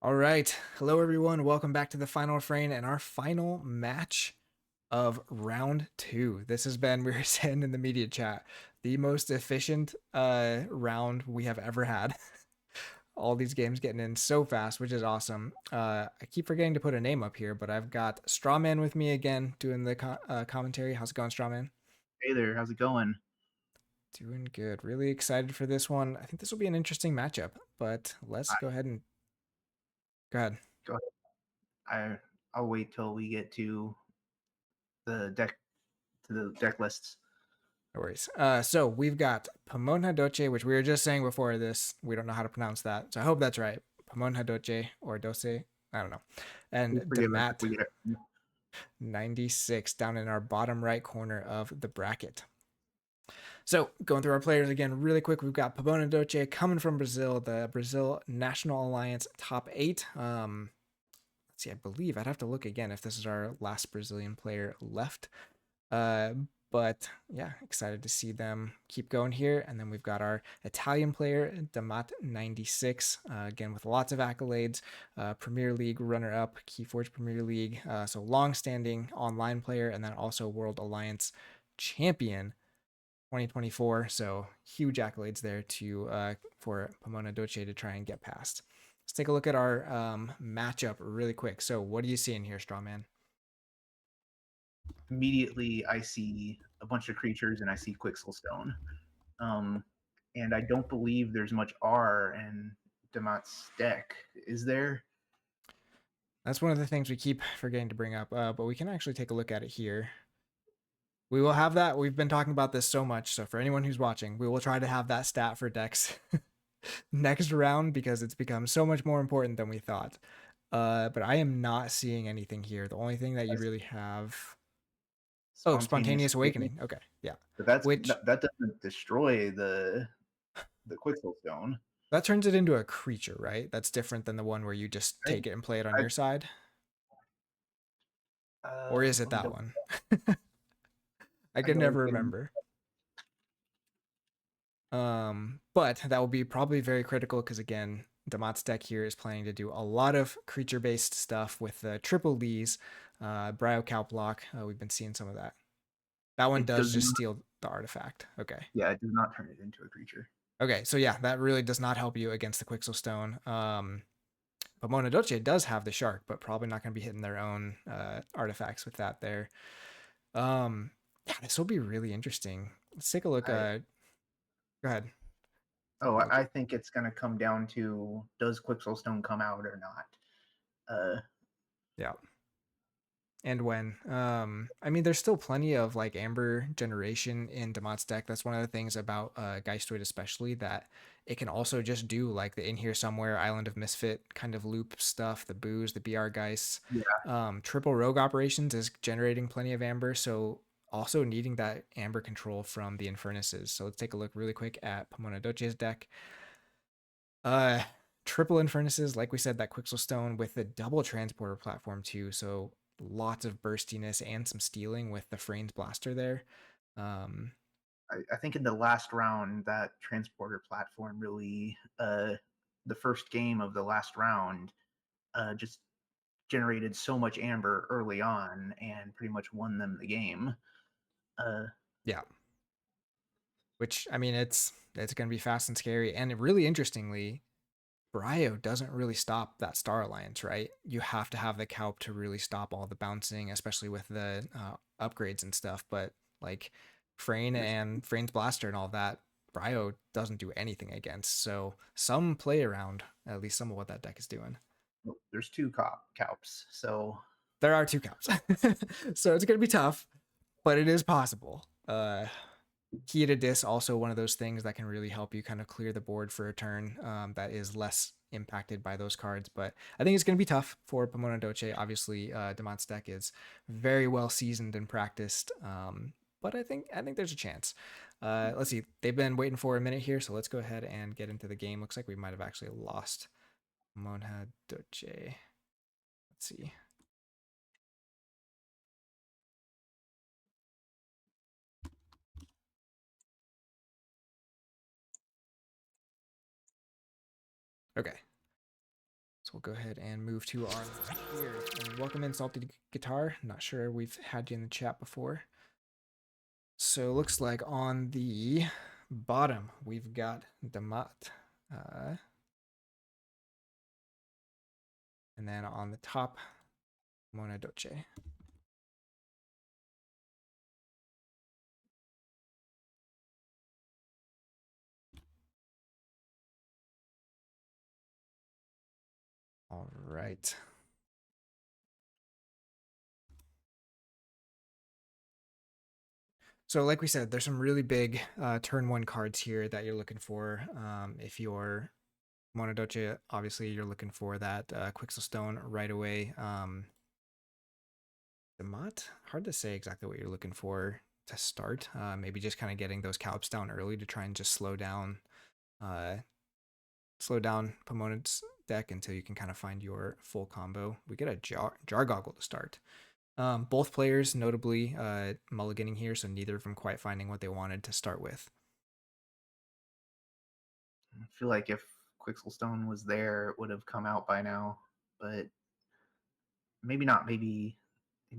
All right. Hello, everyone. Welcome back to the final refrain and our final match of round two. This has been, we were saying in the media chat, the most efficient round we have ever had. All these games getting in so fast, which is awesome. I keep forgetting to put a name up here, but I've got Strawman with me again doing the commentary. How's it going, Strawman? Hey there, how's it going? Doing good. Really excited for this one. I think this will be an interesting matchup, but let's I go ahead and go ahead. go ahead. I'll wait till we get the deck to the deck lists. No worries. So we've got PamonhaDOCE, which we were just saying before this. We don't know how to pronounce that, so I hope that's right. PamonhaDOCE or Dose. I don't know. And Please forgive us if Dammat we get it. 96 down in our bottom right corner of the bracket. So going through our players again really quick, we've got PamonhaDOCE coming from Brazil, the Brazil National Alliance top 8. Let's see, I believe I'd have to look again if this is our last Brazilian player left. Uh, but yeah, excited to see them keep going here. And then we've got our Italian player, Dammat96, again with lots of accolades, Premier League runner-up, Keyforge Premier League, so long-standing online player, and then also World Alliance champion 2024. So huge accolades there to for PamonhaDOCE to try and get past. Let's take a look at our matchup really quick. So what do you see in here, Strawman? Immediately, I see a bunch of creatures and I see Quixelstone. Um, and I don't believe there's much R in Damat's deck. Is there? That's one of the things we keep forgetting to bring up, but we can actually take a look at it here. We will have that. We've been talking about this so much, so for anyone who's watching, we will try to have that stat for decks next round because it's become so much more important than we thought. But I am not seeing anything here. The only thing that you As really have... Oh, spontaneous Spontaneous awakening? Awakening. Okay, yeah. But Which, that doesn't destroy the Quixelstone. that turns it into a creature, right? That's different than the one where you just I, take it and play it on I your side. Or is it let me that double. one? I I can don't never think. remember. But that will be probably very critical because again, Dammat's deck here is planning to do a lot of creature-based stuff with the triple Lees, Bryo Cow block. We've been seeing some of that. That one It does does just not. steal the artifact. Okay. Yeah, it does not turn it into a creature. Okay, so yeah, that really does not help you against the Quixel Stone. But PamonhaDOCE does have the shark, but probably not going to be hitting their own artifacts with that there. Yeah, this will be really interesting. Let's take a look. I Go ahead. Oh, I think it's going to come down to does Quixelstone come out or not. Yeah. And when I mean there's still plenty of like amber generation in Dammat's deck. That's one of the things about Geistwood especially, that it can also just do like the in here somewhere Island of Misfit kind of loop stuff, the booze, the BR Geist. Yeah, Triple rogue operations is generating plenty of amber, so also needing that amber control from the Infernuses. So let's take a look really quick at PamonhaDOCE's deck. uh Triple Infernuses, like we said, that Quixel Stone with the double transporter platform too, so lots of burstiness and some stealing with the Frane's Blaster there. Um, I think in the last round that transporter platform really, the first game of the last round, just generated so much amber early on and pretty much won them the game. Uh, yeah, which I mean, it's going to be fast and scary, and really interestingly, Bryo doesn't really stop that Star Alliance, right? You have to have the Calp to really stop all the bouncing, especially with the upgrades and stuff. But like Frane there's and Frane's Blaster and all that, Bryo doesn't do anything against. So some play around at least some of what that deck is doing. there's two Calps, so There are two Calps, so it's gonna be tough, but it is possible. Key to Dis also one of those things that can really help you kind of clear the board for a turn that is less impacted by those cards. But I think it's going to be tough for PamonhaDOCE. Obviously, Dammat's deck is very well seasoned and practiced, but I think there's a chance. Let's see. They've been waiting for a minute here, so let's go ahead and get into the game. Looks like we might have actually lost PamonhaDOCE. Let's see. Okay. So we'll go ahead and move to our here. And welcome in, Salted Guitar. Not sure we've had you in the chat before. So looks like on the bottom we've got Dammat, and then on the top, PamonhaDOCE. All right. So like we said, there's some really big turn one cards here that you're looking for. If you're PamonhaDOCE, obviously you're looking for that Quixel Stone right away. Dammat, hard to say exactly what you're looking for to start. Maybe just kind of getting those calps down early to try and just slow down opponent's deck until you can kind of find your full combo. We get a jar goggle to start. Both players notably mulliganing here, so neither of them quite finding what they wanted to start with. I feel like if Quixelstone was there, it would have come out by now, but maybe not. Maybe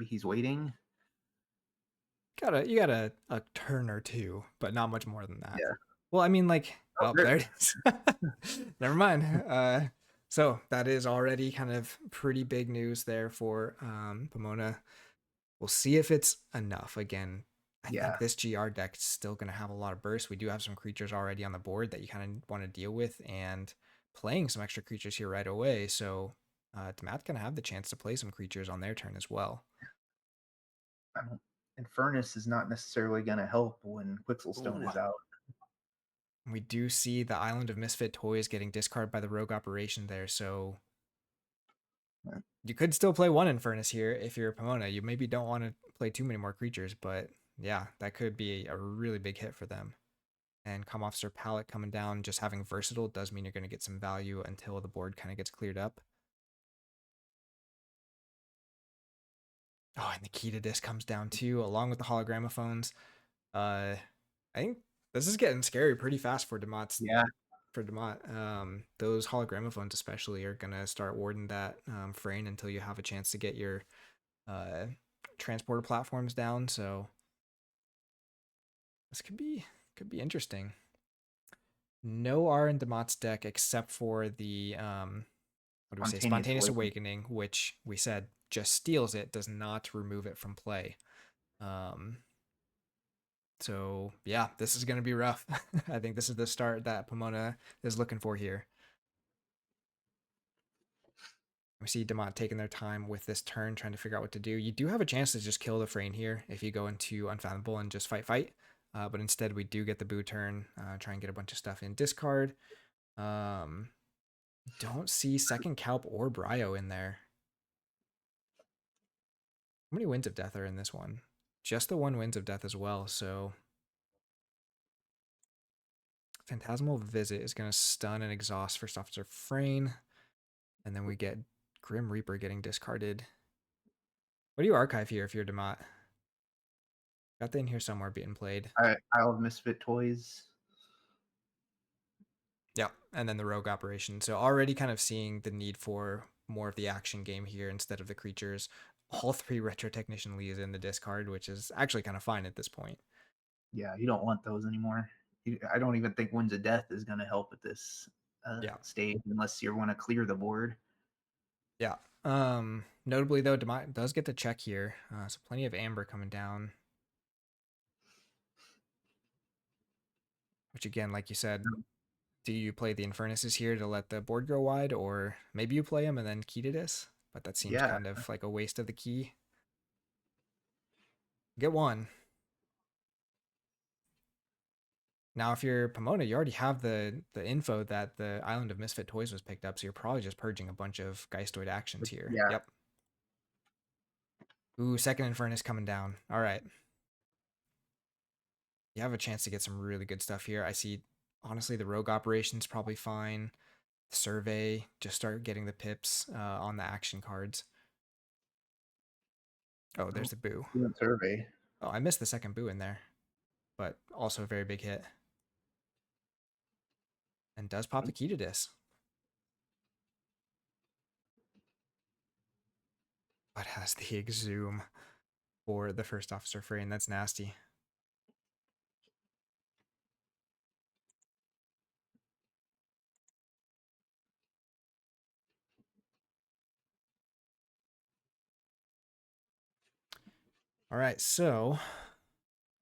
he's waiting. You got a turn or two, but not much more than that. Yeah. Well, I mean, like, Oh, oh, there. there it is. Never mind. So that is already kind of pretty big news there for Pomona. We'll see if it's enough. Again, I Yeah. think this GR deck is still going to have a lot of bursts. We do have some creatures already on the board that you kind of want to deal with, and playing some extra creatures here right away. So Dammat's going to have the chance to play some creatures on their turn as well. Infernus is not necessarily going to help when Quixelstone Ooh. is out. We do see the Island of Misfit Toys getting discarded by the Rogue Operation there, so you could still play one Infernus here if you're a Pomona. You maybe don't want to play too many more creatures, but yeah, that could be a really big hit for them. And Come Officer Palette coming down, just having Versatile does mean you're going to get some value until the board kind of gets cleared up. Oh, and the Key to Disc comes down too, along with the Hologramophones. I think this is getting scary pretty fast for Dammat's. Yeah. For Dammat, those Hologramophones especially are going to start warding that frame until you have a chance to get your transporter platforms down. So this could be interesting. No R in Dammat's deck except for the what do we say? Spontaneous Awakening, which we said just steals it, does not remove it from play. So yeah, this is going to be rough. I think this is the start that Pomona is looking for here. We see Dammat taking their time with this turn, trying to figure out what to do. You do have a chance to just kill the Frayne here if you go into Unfathomable and just fight. But instead, we do get the boo turn, try and get a bunch of stuff in discard. Don't see second Calp or Bryo in there. How many Winds of Death are in this one? Just the one Winds of Death as well, so Phantasmal Visit is going to stun and exhaust First Officer Frayne. And then we get Grim Reaper getting discarded. What do you archive here if you're Dammat? Got that in here somewhere being played. Isle of Misfit Toys. Yeah, and then the Rogue Operation. So already kind of seeing the need for more of the action game here instead of the creatures. All three Retro Technician Lees in the discard, which is actually kind of fine at this point. Yeah, you don't want those anymore. I don't even think Winds of Death is going to help at this stage unless you want to clear the board. Yeah. Notably though, Dammat does get to check here. So plenty of Amber coming down. Which again, like you said, do you play the Infernuses here to let the board grow wide, or maybe you play them and then key to this? But that seems kind of like a waste of the key. Get one. Now, if you're Pomona, you already have the info that the Island of Misfit Toys was picked up, so you're probably just purging a bunch of Geistoid actions here. Yeah. Yep. Ooh, second Infernus coming down. All right. You have a chance to get some really good stuff here. I see, honestly, the Rogue Operation's probably fine. Survey, just start getting the pips on the action cards. Oh, there's the boo. Survey. Oh, I missed the second boo in there, but also a very big hit. And does pop the Key to Dis. But has the Exhume for the first officer frame. That's nasty. All right, so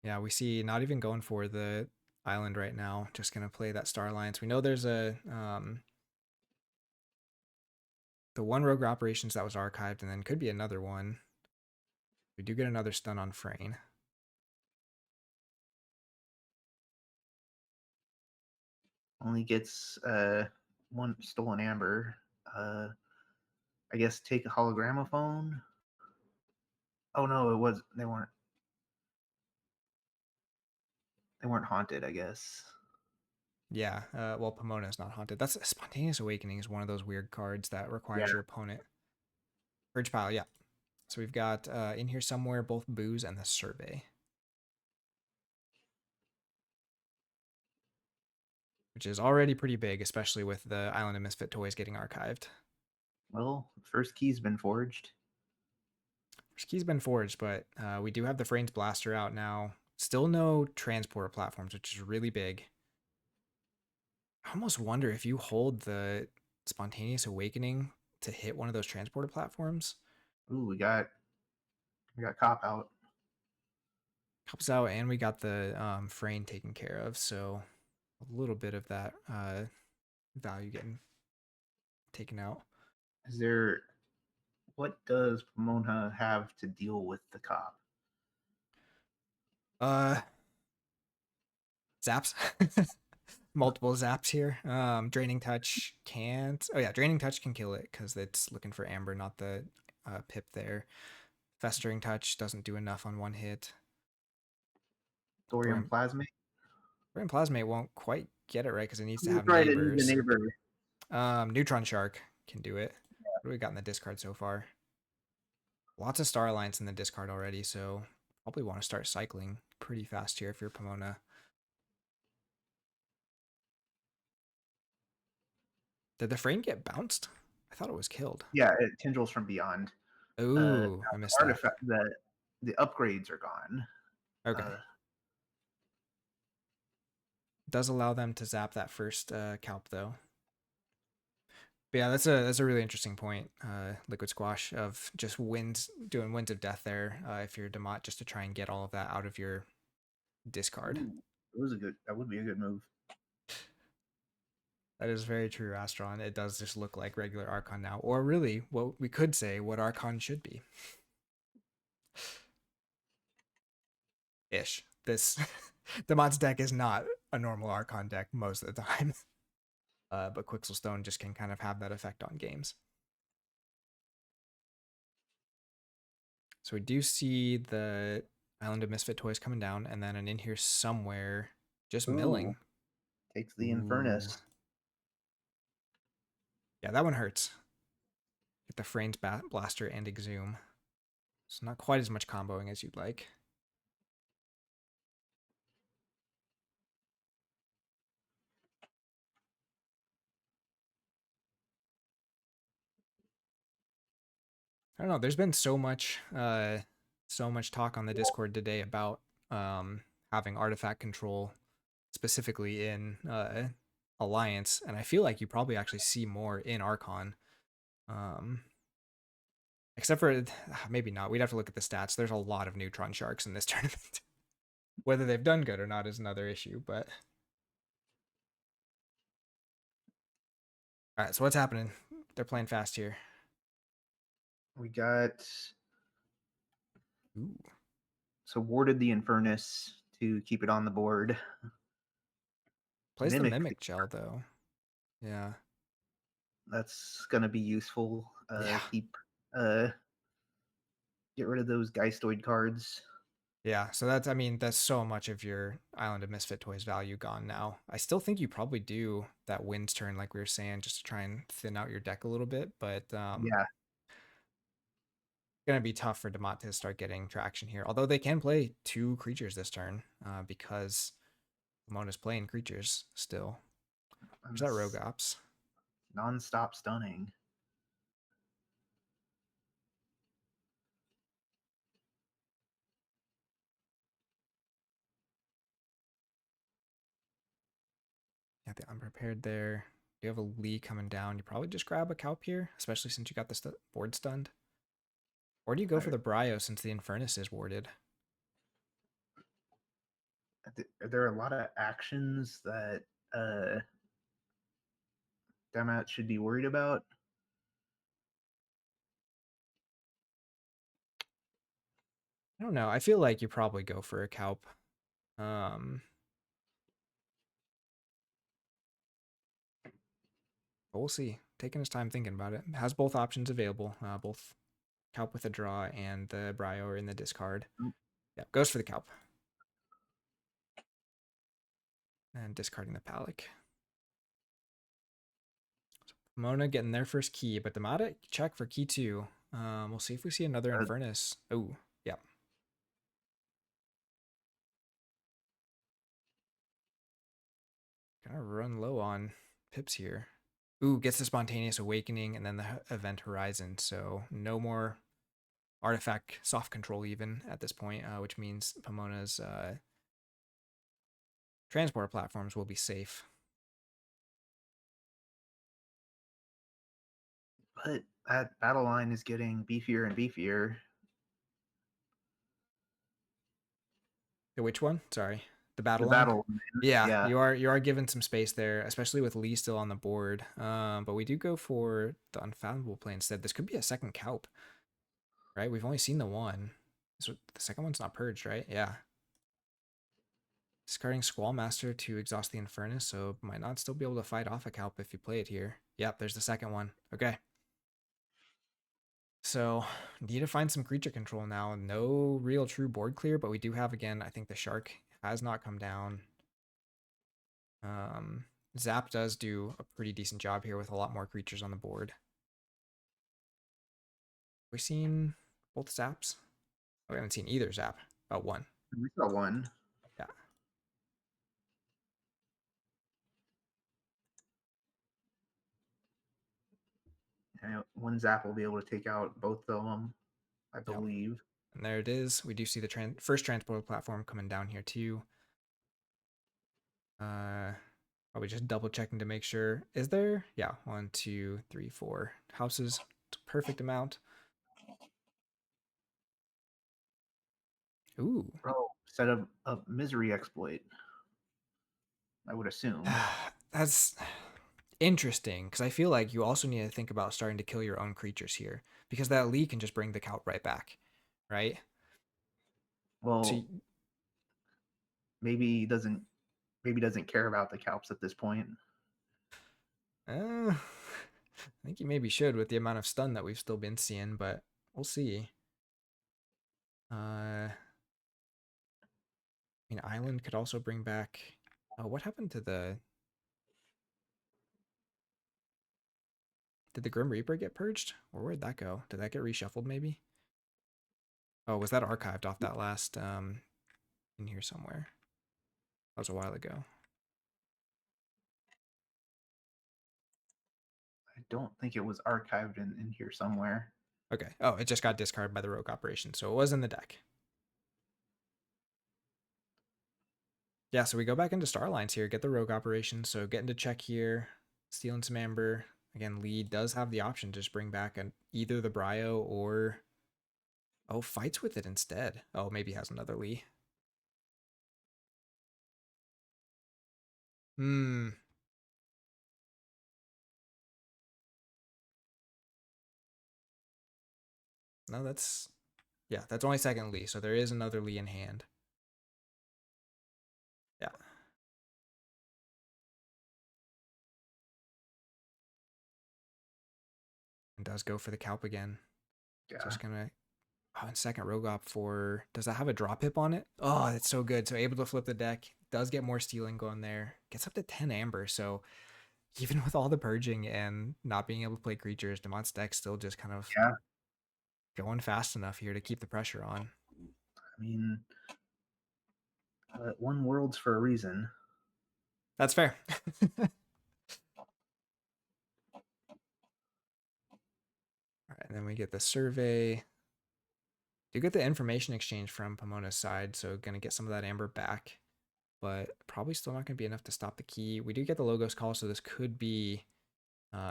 yeah, we see not even going for the island right now. Just gonna play that Star Alliance. We know there's a the one rogue operations that was archived, and then could be another one. We do get another stun on Frayne. Only gets one stolen amber. I guess take a hologramophone. Oh no, it was they weren't haunted, I guess. Yeah, well, Pomona is not haunted. That's Spontaneous Awakening is one of those weird cards that Yeah. requires your opponent. Urge Pile, yeah. So we've got in here somewhere both Booze and the Survey, which is already pretty big, especially with the Island of Misfit Toys getting archived. Well, first key's been forged. First key's been forged, but we do have the Frayne's Blaster out now. Still no transporter platforms, which is really big. I almost wonder if you hold the Spontaneous Awakening to hit one of those transporter platforms. Ooh, we got cop out. Helps out, and we got the Frayne taken care of, so a little bit of that value getting taken out. Is there what does Pomona have to deal with the cop? Uh, Zaps. Multiple zaps here. Draining Touch can't. Oh yeah, Draining Touch can kill it because it's looking for Amber, not the pip there. Festering Touch doesn't do enough on one hit. Thorium Thorium, plasmate. Thorium Plasmate won't quite get it right because it needs to have Right, it needs a neighbors. neighbor. Neutron Shark can do it. What do we got in the discard so far? Lots of Star Alliance in the discard already, so probably want to start cycling pretty fast here if you're Pomona. Did the frame get bounced? I thought it was killed. Yeah, it tendrils from beyond. Ooh, I missed that. Artifact the upgrades are gone. Okay. Does allow them to zap that first Calp though. But yeah, that's a really interesting point. Liquid Squash of just doing winds of death there. If you're Dammat, just to try and get all of that out of your discard. Ooh, that would be a good move. That is very true, Astron. It does just look like regular Archon now, or really, what we could say what Archon should be. Ish. This Dammat's deck is not a normal Archon deck most of the time. But Quixelstone just can kind of have that effect on games. So we do see the Island of Misfit Toys coming down, and then an in here somewhere just milling. Takes the Ooh. Infernus. Yeah, that one hurts. Get the Frayne's Blaster and Exhume. It's not quite as much comboing as you'd like. I don't know. There's been so much talk on the Discord today about having artifact control, specifically in Alliance, and I feel like you probably actually see more in Archon. Except for maybe not. We'd have to look at the stats. There's a lot of Neutron Sharks in this tournament. Whether they've done good or not is another issue. But all right, so what's happening? They're playing fast here. We got Ooh. so warded the Infernus to keep it on the board. Plays the Mimic Gel though. Yeah. That's gonna be useful. Yeah. Keep get rid of those Geistoid cards. Yeah, so that's so much of your Island of Misfit Toys value gone now. I still think you probably do that Winds turn, like we were saying, just to try and thin out your deck a little bit, but Yeah, gonna be tough for Dammat to start getting traction here. Although they can play 2 creatures this turn, because Pomona's playing creatures still. There's that Rogue Ops. Non-stop stunning. Got the unprepared there. You have a Lee coming down. You probably just grab a Calp here, especially since you got the board stunned. Or do you go for the Bryo since the Infernus is warded? There are a lot of actions that Dammat should be worried about. I don't know. I feel like you probably go for a Calp. But we'll see. Taking his time thinking about it. Has both options available. Both Calp with a draw and the Bryo are in the discard. Yeah, goes for the Calp. And discarding the Palic. So Pomona getting their first key, but Dammat check for key 2. We'll see if we see another Infernus. Oh, yeah. Gonna run low on pips here. Ooh, gets the Spontaneous Awakening and then the Event Horizon. So no more artifact soft control even at this point, which means Pomona's transport platforms will be safe. But that battle line is getting beefier and beefier. Which one? Sorry. The battle The line? battle line. Yeah, you are given some space there, especially with Lee still on the board. But we do go for the Unfathomable Play instead. This could be a second Calp, right? We've only seen the one. So the second one's not purged, right? Yeah. Discarding Squall Master to exhaust the Infernus, so might not still be able to fight off a Calp if you play it here. Yep, there's the second one. Okay. So, need to find some creature control now. No real true board clear, but we do have, again, I think the Shark has not come down. Zap does do a pretty decent job here with a lot more creatures on the board. We've seen both Zaps? Oh, we haven't seen either Zap. Oh, one. We saw one. Yeah. And one Zap will be able to take out both of them, I believe. Yep. And there it is. We do see the first transport platform coming down here too. Probably just double checking to make sure. Is there? Yeah, 1, 2, 3, 4 houses. Perfect amount. Ooh. Bro, set up a misery exploit, I would assume. That's interesting, because I feel like you also need to think about starting to kill your own creatures here, because that Lee can just bring the Calp right back, right? Well, So maybe he doesn't care about the Calps at this point. I think you maybe should with the amount of stun that we've still been seeing, but we'll see. I mean, Island could also bring back. Oh, what happened to the? Did the Grim Reaper get purged, or where'd that go? Did that get reshuffled? Maybe. Oh, was that archived off that last in here somewhere? That was a while ago. I don't think it was archived in here somewhere. Okay. Oh, it just got discarded by the Rogue Operation, so it was in the deck. Yeah, so we go back into Starlines here, get the Rogue Operation, so getting to check here, stealing some Amber. Again, Lee does have the option to just bring back either the Bryo or... Oh, fights with it instead. Oh, maybe has another Lee. No, that's... Yeah, that's only second Lee, so there is another Lee in hand. Yeah. And does go for the Calp again. Yeah. Just gonna... Oh, and second Rogue Op for... Does that have a drop hip on it? Oh, that's so good. So able to flip the deck. Does get more stealing going there. Gets up to 10 Amber, so... Even with all the purging and not being able to play creatures, Dammat's deck still just kind of going fast enough here to keep the pressure on. I mean, one world's for a reason. That's fair. All right, and then we get the survey. Do get the information exchange from Pomona's side, so gonna get some of that Amber back. but probably still not going to be enough to stop the key. We do get the Logos call, so this could be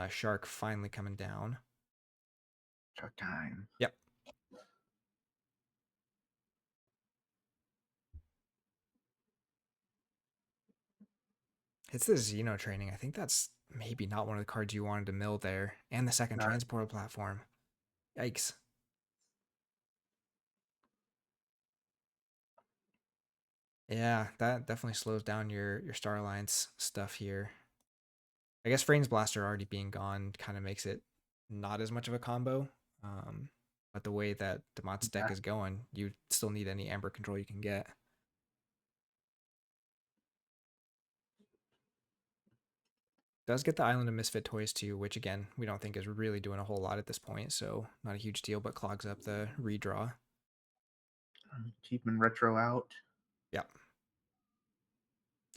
Shark finally coming down. Shark time. Yep. It's the Xeno training. I think that's maybe not one of the cards you wanted to mill there. And the second Not transporter platform. Yikes. Yeah, that definitely slows down your Star Alliance stuff here. I guess Frane's Blaster already being gone kind of makes it not as much of a combo. But the way that Dammat's deck yeah. is going, you still need any Amber control you can get. Does get the Island of Misfit Toys too, which again, we don't think is really doing a whole lot at this point, so not a huge deal, but clogs up the redraw. Keeping retro out. Yep.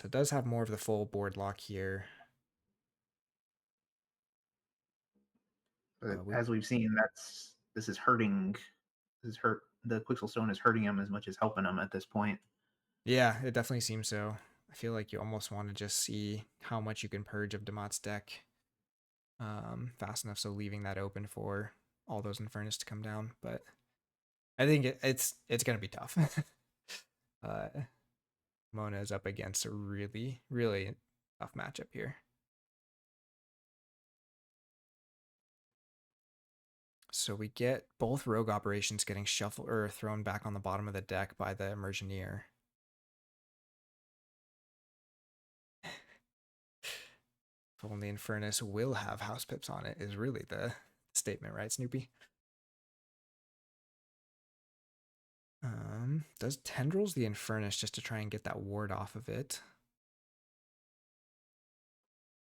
So it does have more of the full board lock here. But as we've seen, this is hurting. This is hurt. The Quixel Stone is hurting him as much as helping him at this point. Yeah, it definitely seems so. I feel like you almost want to just see how much you can purge of Dammat's deck fast enough, so leaving that open for all those Infernus to come down. But I think it's going to be tough. Mona is up against a really, really tough matchup here. So we get both rogue operations getting shuffled or thrown back on the bottom of the deck by the Emergineer. If only Infernus will have house pips on it is really the statement, right, Snoopy? Does Tendrils the Infernus just to try and get that ward off of it.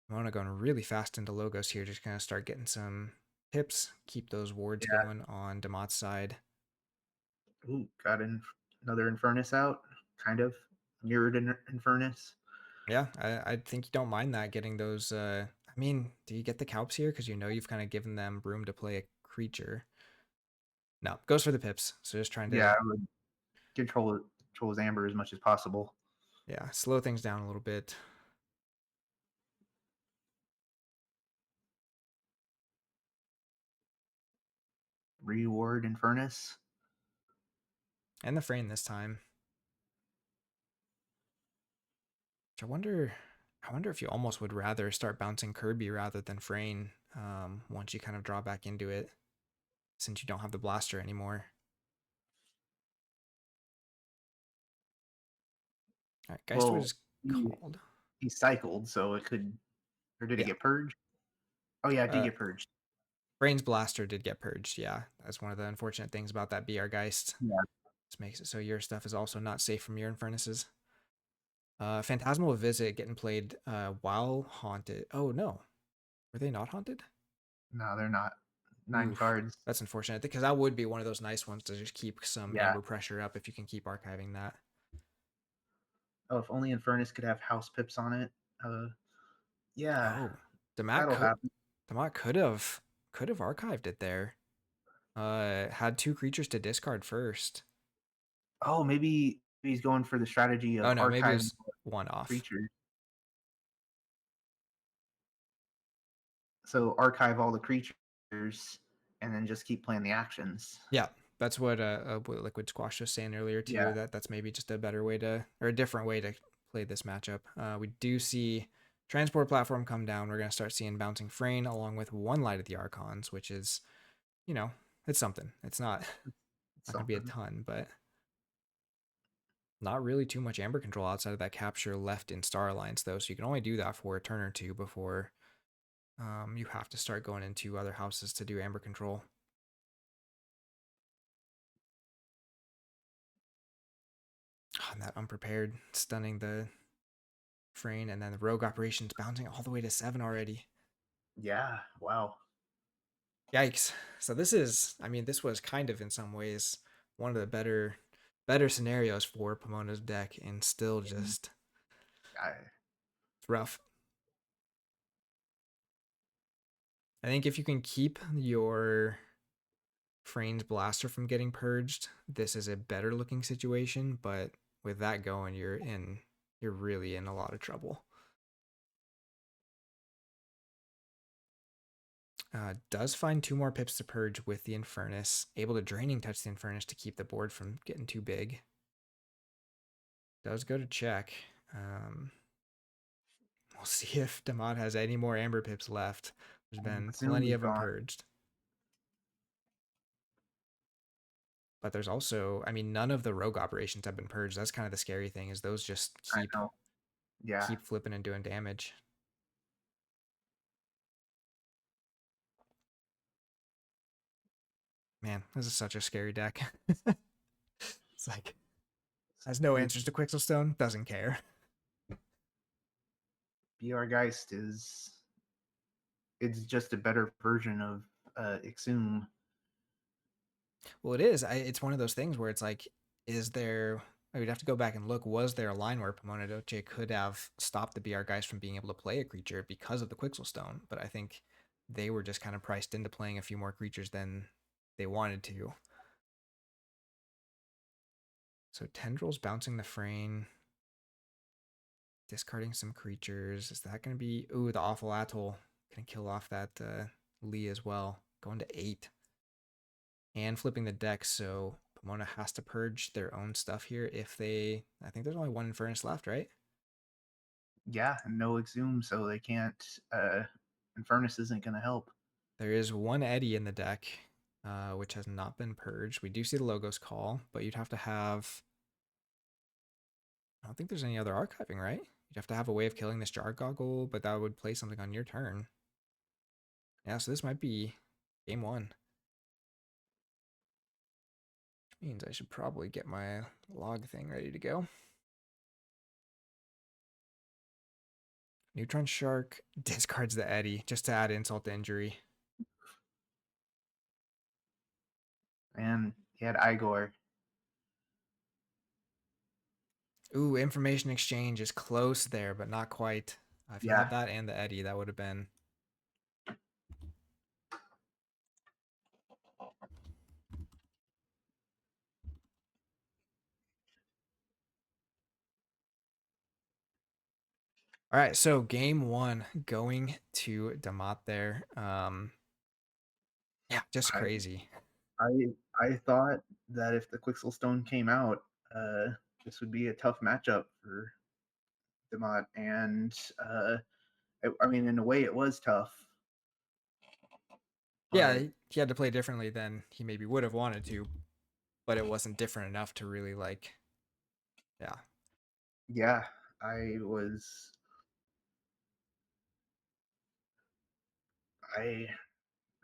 Mona going really fast into Logos here, just gonna start getting some pips, keep those wards Yeah. going on Dammat's side. Ooh, got another Infernus out. Kind of mirrored Infernus. Yeah, I think you don't mind that getting those. I mean, do you get the Calps here? Because you know you've kind of given them room to play a creature. No, goes for the pips. So just trying Yeah, to, I would control his amber as much as possible. yeah, slow things down a little bit. Reward Infernus. And the frame this time. Which I wonder if you almost would rather start bouncing Kirby rather than Frayne once you kind of draw back into it, since you don't have the blaster anymore. All right, Geistwood Well, is he, called. he cycled, so it could. Or did it Yeah, get purged? Oh yeah, it did uh, get purged. Frayne's blaster did get purged. Yeah, that's one of the unfortunate things about that BR Geist. Yeah. This makes it so your stuff is also not safe from your Infernuses. Phantasmal Visit getting played while haunted. Oh no, were they not haunted? No, they're not. 9 Oof, cards. that's unfortunate because that would be one of those nice ones to just keep some Yeah. amber pressure up if you can keep archiving that. Oh, if only Infernus could have house pips on it. Yeah, Oh, Dammat that'll could happen. Dammat could have archived it there. Had two creatures to discard first. Oh, maybe he's going for the strategy Oh of no, maybe it archiving was one off. creatures. So archive all the creatures and then just keep playing the actions. Yeah, that's what Liquid Squash was saying earlier Yeah. too. That's maybe just a better way to, or a different way to play this matchup. We do see transport platform come down. We're gonna start seeing bouncing Frayne along with one Light of the Archons, which is, you know, it's something. It's not It's not gonna be a something. ton, but not really too much amber control outside of that capture left in Star Alliance though. So you can only do that for a turn or two before you have to start going into other houses to do amber control. Oh, and that unprepared stunning the Frayne, and then the rogue operations bouncing all the way to 7 already. Yeah. Wow. Yikes. So this is, I mean, this was kind of in some ways one of the better scenarios for Pomona's deck, and still just I, rough. I think if you can keep your Frayne's blaster from getting purged, this is a better looking situation, but with that going, you're in you're really in a lot of trouble. Does find 2 more pips to purge with the Infernus. Able to Draining Touch the Infernus to keep the board from getting too big. Does go to check. We'll see if Dammat has any more Amber pips left. There's been Zoom plenty is of them gone. purged. But there's also, I mean, none of the rogue operations have been purged. That's kind of the scary thing, is those just I know. Yeah. keep flipping and doing damage. Man, this is such a scary deck. It's like, has no It, answers to Quixelstone, doesn't care. BR Geist it's just a better version of Exum. Well, it is. It's one of those things where it's like, is there? I would have to go back and look. Was there a line where PamonhaDOCE could have stopped the BR guys from being able to play a creature because of the Quixelstone? But I think they were just kind of priced into playing a few more creatures than they wanted to. So Tendrils bouncing the Frame, discarding some creatures. Is that going to be... Ooh, the Awful Atoll. Going to kill off that Lee as well. Going to 8. And flipping the deck, so Pomona has to purge their own stuff here if they... I think there's only 1 Infernus left, right? Yeah, and no Exum, so they can't. Infernus isn't going to help. There is 1 Eddie in the deck, which has not been purged. We do see the Logos Call, but you'd have to have... I don't think there's any other archiving, right? You'd have to have a way of killing this Jar Goggle, but that would play something on your turn. Yeah, so this might be game 1. Which means I should probably get my log thing ready to go. Neutron Shark discards the Eddy just to add insult to injury. And he had Igor. Ooh, information exchange is close there, but not quite. If you Yeah. had that and the Eddy, that would have been... All right, so game 1 going to Dammat there. Yeah, just I crazy. I thought that if the Quixelstone came out, uh, this would be a tough matchup for Demott, and I mean, in a way, it was tough. Yeah, But he had to play differently than he maybe would have wanted to, but it wasn't different enough to really like, yeah. yeah, I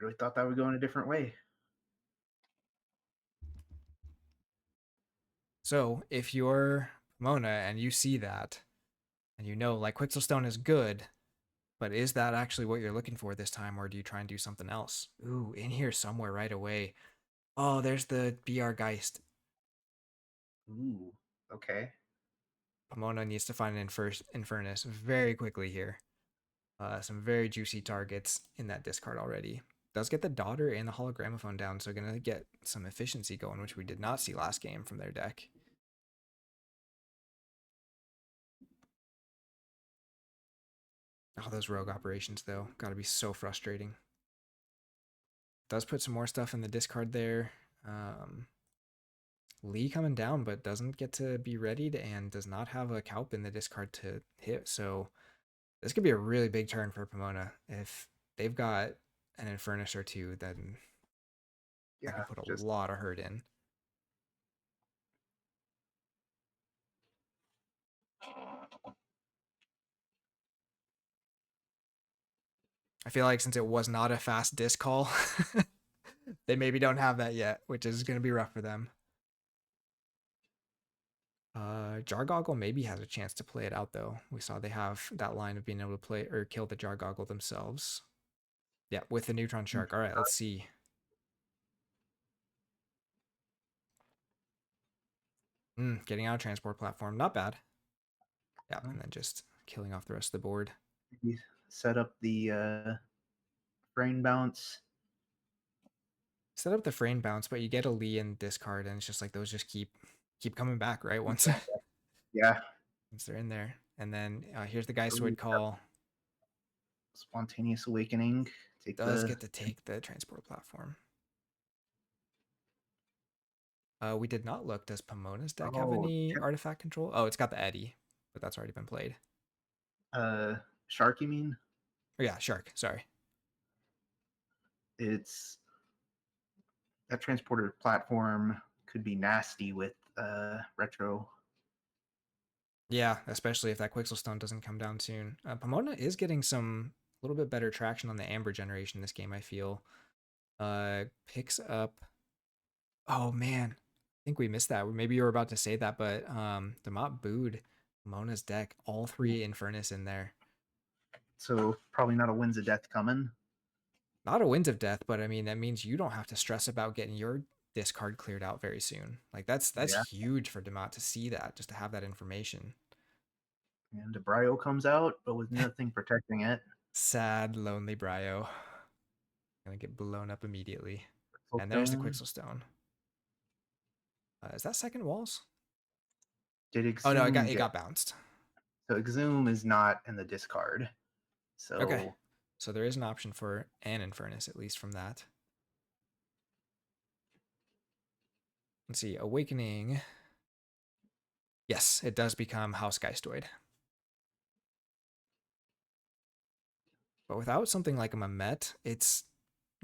really thought that would go in a different way. So if you're Mona and you see that, and you know like Quixelstone is good, but is that actually what you're looking for this time, or do you try and do something else? Ooh, in here somewhere right away. Oh, there's the BR Geist. Ooh, okay. Pomona needs to find an Infernus very quickly here. Some very juicy targets in that discard already. Does get the Daughter and the Hologramophone down, so gonna get some efficiency going, which we did not see last game from their deck. Oh, those rogue operations, though. Gotta be so frustrating. Does put some more stuff in the discard there. Lee coming down, but doesn't get to be readied and does not have a Calp in the discard to hit. So this could be a really big turn for Pomona. If they've got an Infernus or 2, then that Yeah, could put a just lot of hurt in. I feel like since it was not a fast disc call, they maybe don't have that yet, which is going to be rough for them. Jar Goggle maybe has a chance to play it out, though. We saw they have that line of being able to play or kill the Jar Goggle themselves. Yeah, with the Neutron Shark. All right, let's see. Getting out of transport platform, not bad. Yeah, and then just killing off the rest of the board. he set up the brain bounce. Set up the frame bounce, but you get a Lee in discard, and it's just like those just keep coming back, right? Once Yeah, since they're in there. And then here's the Geistoid Three, call. Spontaneous Awakening. Take Does the get to take the transport platform. We did not look. Does Pomona's deck have any artifact control? Oh, it's got the Eddy, but that's already been played. Shark, you mean? Oh, yeah, Shark. Sorry. It's that transporter platform could be nasty with retro. Yeah, especially if that Quixel Stone doesn't come down soon. Pomona is getting some a little bit better traction on the Amber generation this game, I feel. Picks up. Oh man, I think we missed that. Maybe you were about to say that, but Dammat booed Pomona's deck. All 3 Infernus in there. So probably not a Winds of Death coming. Not a Winds of Death, but I mean that means you don't have to stress about getting your discard cleared out very soon. Like that's Yeah. huge for Dammat to see that, just to have that information. And Debrio comes out, but with nothing protecting it. Sad, lonely Brio. Gonna get blown up immediately. And there's the Stone. Quixel Stone. Is that second walls? Did Oh no, Exhume it get? got bounced. So Exhume is not in the discard. Okay. So So there is an option for an Infernus, at least from that. Let's see, Awakening. Yes, it does become House Geistoid. But without something like a Mamet, it's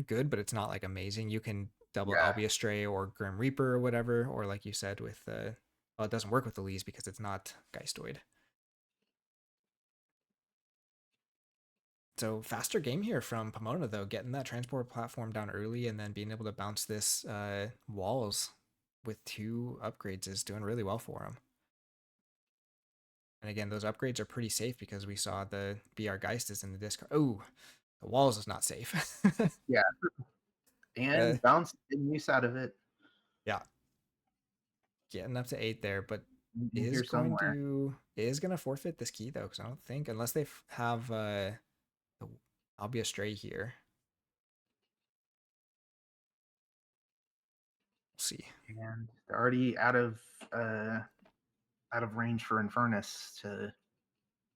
good, but it's not like amazing. You can double yeah, Albiestray or Grim Reaper or whatever, or like you said with well, it doesn't work with the Lees because it's not Geistoid. So faster game here from Pomona though, getting that transport platform down early and then being able to bounce this walls with 2 upgrades is doing really well for him. And again, those upgrades are pretty safe because we saw the BR Geist is in the discard. Oh, the walls is not safe. yeah, uh, and bounce use out of it. yeah, getting up to 8 there, but In here somewhere. is going to forfeit this key though, because I don't think unless they have I'll be a stray here. We'll see. And they're already out of range for Infernus to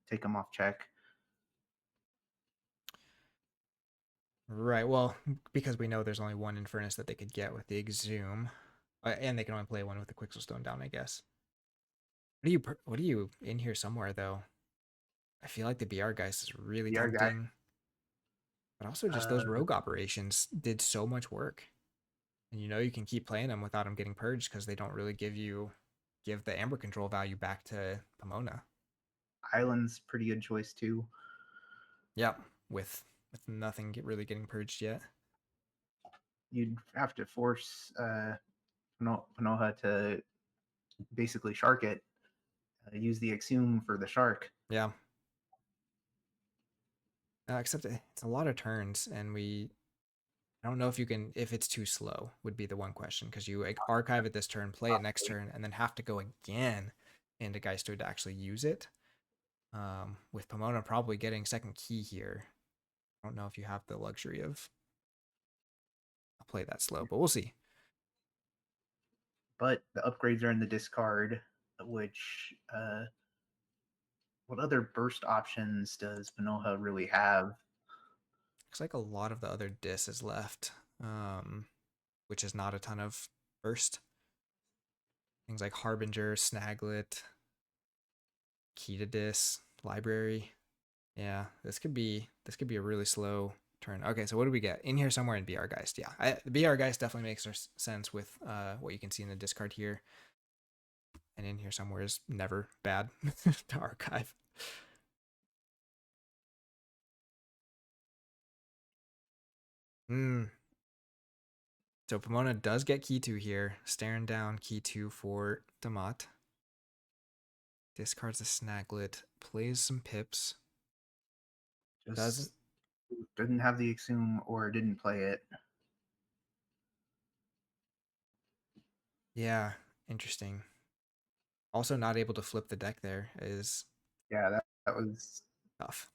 take them off check. Right. Well, because we know there's only 1 Infernus that they could get with the Exhume, and they can only play 1 with the Quixel Stone down, I guess. What are you in here somewhere though? I feel like the BR Geist is really BR guy. tempting, but also just those Uh, rogue operations did so much work, and you know you can keep playing them without them getting purged because they don't really give the Amber control value back to Pomona. Island's pretty good choice too. Yep, with nothing really getting purged yet. You'd have to force Panoha to basically shark it. Use the Exhume for the shark. Yeah. Except it's a lot of turns, and I don't know if you can, if it's too slow would be the one question, because you archive it this turn, play it next turn, and then have to go again into Geister to actually use it. With Pomona probably getting second key here, I don't know if you have the luxury of play that slow, but we'll see. But the upgrades are in the discard, which what other burst options does Panoha really have? Looks like a lot of the other dis is left, which is not a ton of burst. Things like Harbinger, Snaglet, Key to Dis, Library. Yeah, this could be a really slow turn. Okay, so what do we get in here somewhere in BR Geist? Yeah, the BR Geist definitely makes sense with what you can see in the discard here, and in here somewhere is never bad to archive. Hmm. So Pomona does get key 2 here, staring down key 2 for Dammat. Discards a Snaglet, plays some pips. Doesn't. Just didn't have the Exhume or didn't play it. Yeah, interesting. Also, not able to flip the deck there is Yeah, that was tough.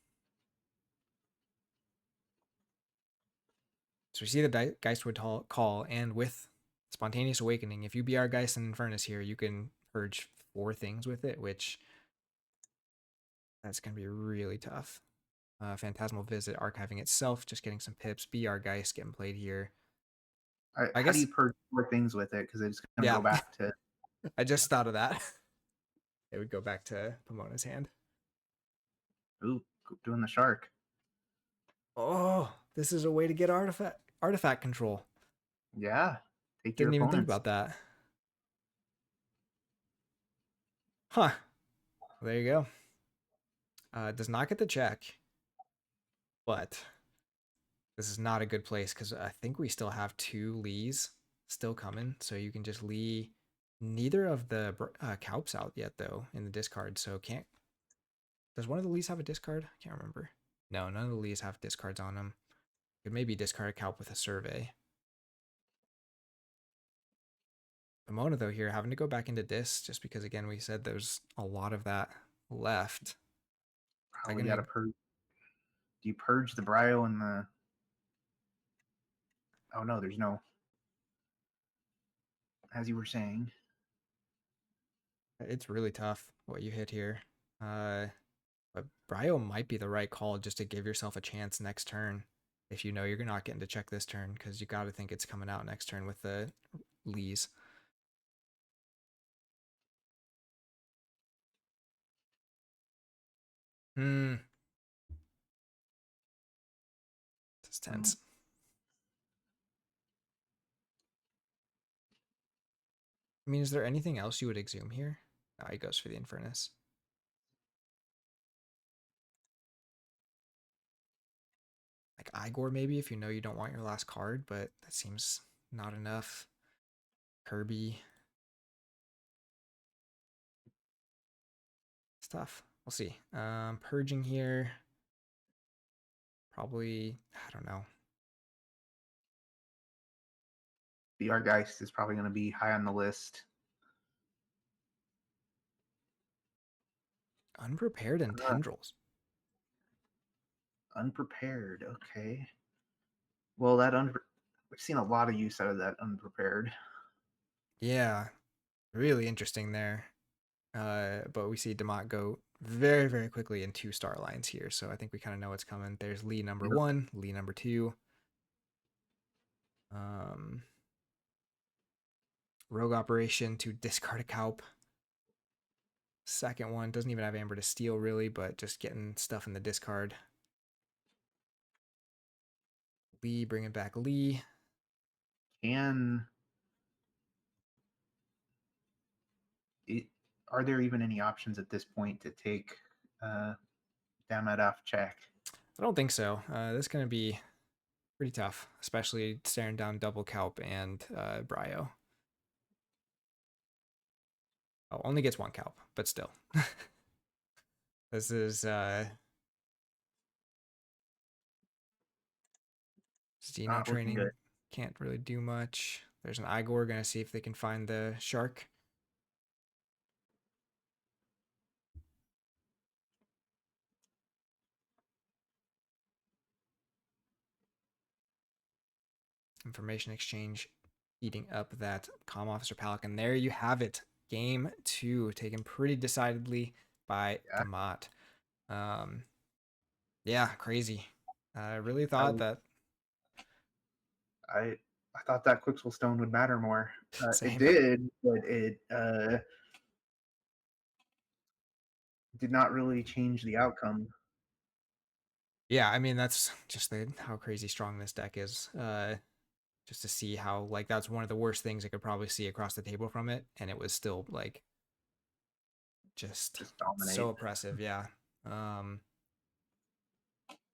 So we see the Geistwood call, and with Spontaneous Awakening, if you BR Geist and Infernus here, you can purge 4 things with it, which That's going to be really tough. Phantasmal Visit archiving itself, just getting some pips. BR Geist getting played here. I How do guess, you purge more things with it? Because it's going to yeah, go back to. I just thought of that. It would go back to Pomona's hand. Ooh, doing the shark. Oh, this is a way to get artifact control. Yeah, take your Didn't even think opponents. about that. Huh. Well, there you go. Does not get the check, but this is not a good place because I think we still have 2 Lees still coming. So you can just Lee neither of the Calps out yet, though, in the discard. So can't. Does one of the Lees have a discard? I can't remember. No, none of the Lees have discards on them. Could maybe discard a Calp with a survey. Pomona, though, here having to go back into Dis just because, again, we said there's a lot of that left. Probably got to purge. Do you purge the Brio and the? Oh no, there's no. As you were saying, It's really tough what you hit here. But Brio might be the right call just to give yourself a chance next turn if you know you're not getting to check this turn because you got to think it's coming out next turn with the Lees. This is tense. I mean, is there anything else you would exhume here? Oh, he goes for the Infernus. Like Igor, maybe, if you know you don't want your last card, but that seems not enough. Kirby. It's tough. We'll see. Purging here. Probably, I don't know. the Argeist is probably going to be high on the list. Unprepared and Tendrils. Unprepared. Okay. Well, we've seen a lot of use out of that unprepared. Yeah, really interesting there. But we see Dammat go very, very quickly in 2-star lines here. So I think we kind of know what's coming. There's Lee number 1, Lee number 2. Rogue Operation to discard a Calp. Second one doesn't even have Amber to steal really, but just getting stuff in the discard. Lee bringing back Lee. Are there even any options at this point to take Dammat off check? I don't think so. This is going to be pretty tough, especially staring down double Calp and Brio. Oh, only gets 1 Calp, but still. This is Xeno training. Good. Can't really do much. There's an Igor, gonna see if they can find the shark. Information exchange eating up that comm officer Palic. And there you have it. Game 2 taken pretty decidedly by Dammat. Yeah, crazy. I really thought that. I thought that Quixel Stone would matter more. It Same. did, but it did not really change the outcome. Yeah, I mean that's just how crazy strong this deck is. Just to see how like that's one of the worst things I could probably see across the table from it, and it was still like just so oppressive. Yeah.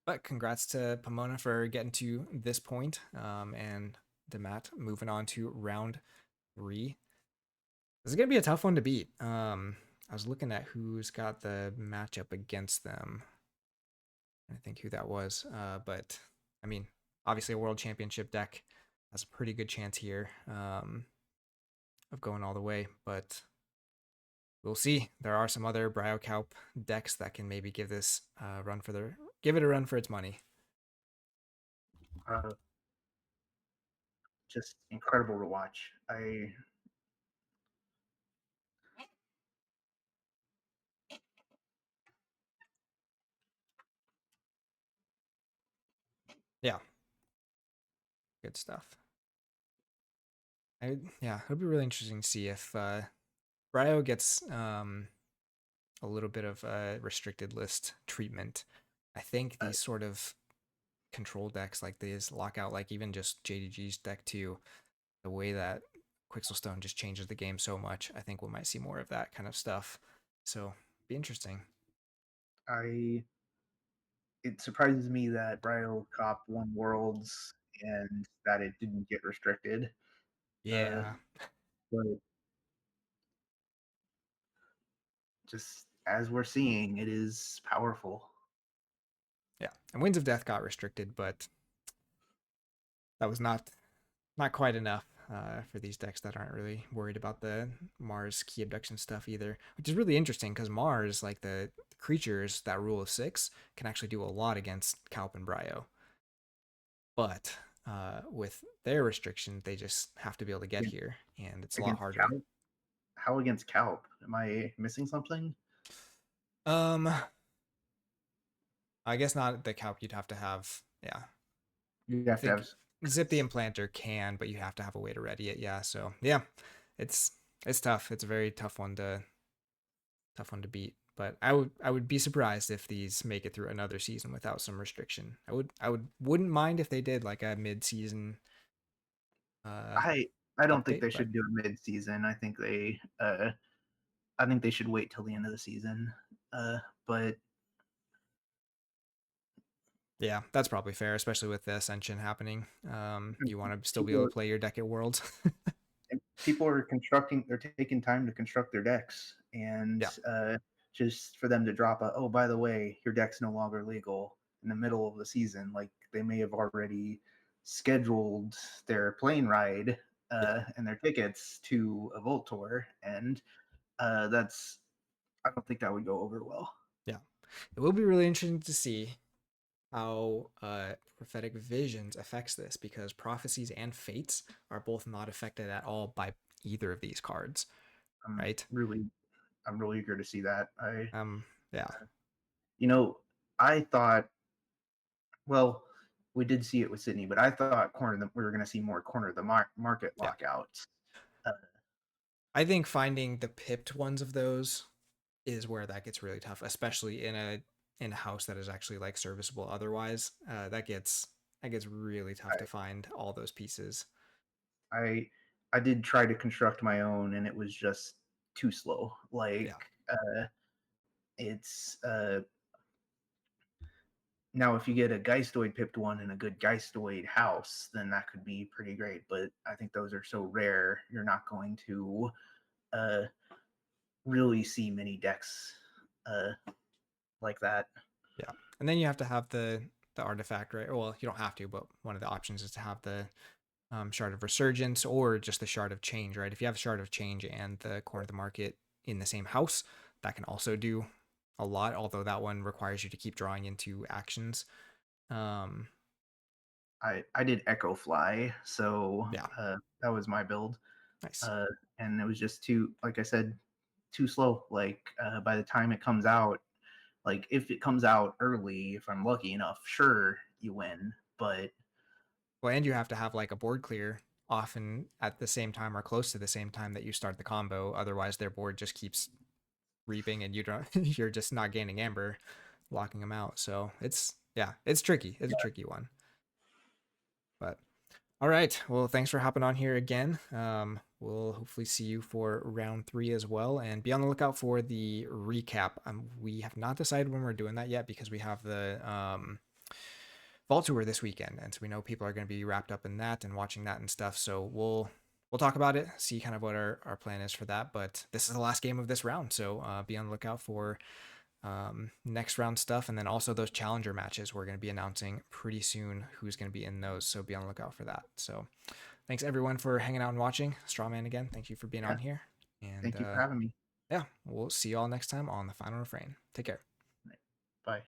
But congrats to Pomona for getting to this point, and Dammat moving on to round 3. This is gonna be a tough one to beat. I was looking at who's got the matchup against them. I think who that was. But I mean, obviously a world championship deck has a pretty good chance here of going all the way. But we'll see. There are some other Bryocalp decks that can maybe give this give it a run for its money. Just incredible to watch. Yeah, good stuff. Yeah, it'll be really interesting to see if Bryo gets a little bit of a restricted list treatment. I think Uh, these sort of control decks like these lockout, like even just JDG's deck too, the way that Quixelstone just changes the game so much, I think we might see more of that kind of stuff. So be interesting. I it surprises me that Brio Cop won Worlds and that it didn't get restricted. Uh, Yeah. but just as we're seeing, it is powerful. Yeah. And Winds of Death got restricted, but that was not quite enough for these decks that aren't really worried about the Mars key abduction stuff either, which is really interesting because Mars, like the creatures that rule of 6, can actually do a lot against Calp and Bryo. But with their restriction, they just have to be able to get Against, here, and it's a lot against harder. Calp? How against Calp? Am I missing something? Um, I guess not the Calp. You'd have to have, yeah. You I have to think have. Zip the Implanter can, but you have to have a way to ready it. Yeah. So yeah, it's it's tough. It's a very tough one to beat. But I would be surprised if these make it through another season without some restriction. Wouldn't mind if they did like a mid season uh I don't think update, they but should do a mid season. I think they should wait till the end of the season. But yeah, that's probably fair, especially with the Ascension happening. You want to still be able people to play your deck at Worlds. people are constructing. They're taking time to construct their decks, and Yeah, just for them to drop a, oh, by the way, your deck's no longer legal in the middle of the season. Like they may have already scheduled their plane ride yeah, and their tickets to a Volt Tour, and that's I don't think that would go over well. yeah. It will be really interesting to see how prophetic visions affects this because prophecies and fates are both not affected at all by either of these cards, I'm right? really I'm really eager to see that. Yeah, You know, I thought, well, we did see it with Sydney, but I thought we were going to see more corner of the market yeah. lockouts. Uh, I think finding the pipped ones of those is where that gets really tough, especially in a house that is actually like serviceable. Otherwise, that gets really tough to find all those pieces. I I did try to construct my own, and it was just too slow. Like Yeah, it's now if you get a Geistoid pipped one and a good Geistoid house, then that could be pretty great. But I think those are so rare, you're not going to uh, really see many decks uh, like that. yeah. And then you have to have the artifact, right? Well, you don't have to, but one of the options is to have the Shard of Resurgence or just the Shard of Change, right? If you have Shard of Change and the Corner of the Market in the same house, that can also do a lot, although that one requires you to keep drawing into actions. Um, I did Echo Fly, so yeah, that was my build, nice. uh, and it was just too, like I said, too slow. Like by the time it comes out, like if it comes out early, if I'm lucky enough, sure you win, but Well, and you have to have like a board clear often at the same time or close to the same time that you start the combo. Otherwise, their board just keeps reaping, and you don't. You're just not gaining amber, locking them out. So it's tricky. It's a tricky one. But all right. Well, thanks for hopping on here again. We'll hopefully see you for round 3 as well, and be on the lookout for the recap. We have not decided when we're doing that yet because we have the Vault Tour this weekend, and so we know people are going to be wrapped up in that and watching that and stuff. So we'll talk about it, see kind of what our plan is for that. But this is the last game of this round, so be on the lookout for next round stuff, and then also those challenger matches. We're going to be announcing pretty soon who's going to be in those, so be on the lookout for that. So thanks everyone for hanging out and watching. Strawman again, thank you for being yeah, on here, and thank you for having me. yeah, we'll see you all next time on the final refrain. Take care. Bye.